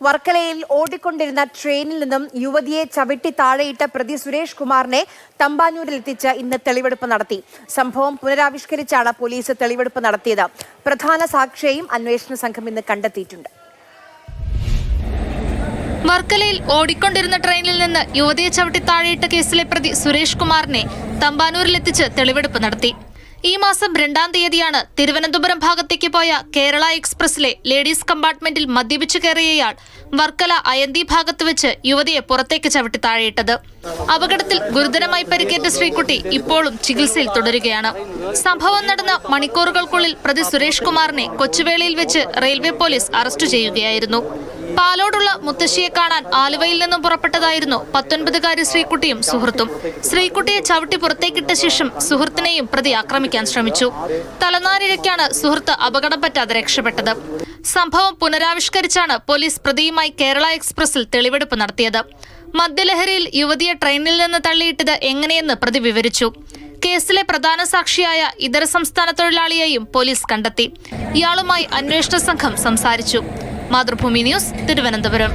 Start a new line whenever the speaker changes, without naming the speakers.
വർക്കലയിൽ ഓടിക്കൊണ്ടിരുന്ന ട്രെയിനിൽ നിന്നും യുവതിയെ ചവിട്ടി താഴെയിട്ട പ്രതി സുരേഷ് കുമാറിനെ തമ്പാനൂരിലെത്തിച്ച് ഇന്ന് തെളിവെടുപ്പ് നടത്തി. സംഭവം പുനരാവിഷ്കരിച്ചാണ് പോലീസ് തെളിവെടുപ്പ് നടത്തിയത്. പ്രധാന സാക്ഷിയെയും അന്വേഷണ സംഘം ഇന്ന് കണ്ടെത്തിയിട്ടുണ്ട്.
വർക്കലയിൽ ഓടിക്കൊണ്ടിരുന്ന ട്രെയിനിൽ നിന്ന് യുവതിയെ ചവിട്ടി താഴെയിട്ട കേസിലെ പ്രതി സുരേഷ് കുമാറിനെ തമ്പാനൂരിലെത്തിച്ച് തെളിവെടുപ്പ് നടത്തി. ഈ മാസം 2-ാം തീയതിയാണ് തിരുവനന്തപുരം ഭാഗത്തേക്ക് പോയ കേരള എക്സ്പ്രസിലെ ലേഡീസ് കമ്പാർട്ട്മെന്റിൽ മദ്യപിച്ചു കയറിയയാൾ വർക്കല അയന്തി ഭാഗത്ത് വെച്ച് യുവതിയെ പുറത്തേക്ക് ചവിട്ടി താഴെയിട്ടത്. അപകടത്തിൽ ഗുരുതരമായി പരിക്കേറ്റ ശ്രീകുട്ടി ഇപ്പോഴും ചികിത്സയിൽ തുടരുകയാണ്. സംഭവം നടന്ന മണിക്കൂറുകൾക്കുള്ളിൽ പ്രതി സുരേഷ് കുമാറിനെ കൊച്ചുവേളിയിൽ വെച്ച് റെയിൽവേ പോലീസ് അറസ്റ്റ് ചെയ്യുകയായിരുന്നു. പാലോടുള്ള മുത്തശ്ശിയെ കാണാൻ ആലുവയിൽ നിന്നും പുറപ്പെട്ടതായിരുന്നു 19-കാരി ശ്രീകുട്ടിയും സുഹൃത്തും. ശ്രീകുട്ടിയെ ചവിട്ടി പുറത്തേക്കിട്ട ശേഷം സുഹൃത്തിനെയും പ്രതി ആക്രമിക്കാൻ ശ്രമിച്ചു. തലനാരിഴയ്ക്കാണ് സുഹൃത്ത് അപകടം പറ്റാതെ രക്ഷപ്പെട്ടത്. സംഭവം പുനരാവിഷ്കരിച്ചാണ് പോലീസ് പ്രതിയുമായി കേരള എക്സ്പ്രസിൽ തെളിവെടുപ്പ് നടത്തിയത്. മദ്യലഹരിയിൽ യുവതിയെ ട്രെയിനിൽ നിന്ന് തള്ളിയിട്ടത് എങ്ങനെയെന്ന് പ്രതി വിവരിച്ചു. കേസിലെ പ്രധാന സാക്ഷിയായ ഇതര സംസ്ഥാന തൊഴിലാളിയെയും പോലീസ് കണ്ടെത്തി. ഇയാളുമായി അന്വേഷണ സംഘം സംസാരിച്ചു. മാതൃഭൂമി ന്യൂസ്, തിരുവനന്തപുരം.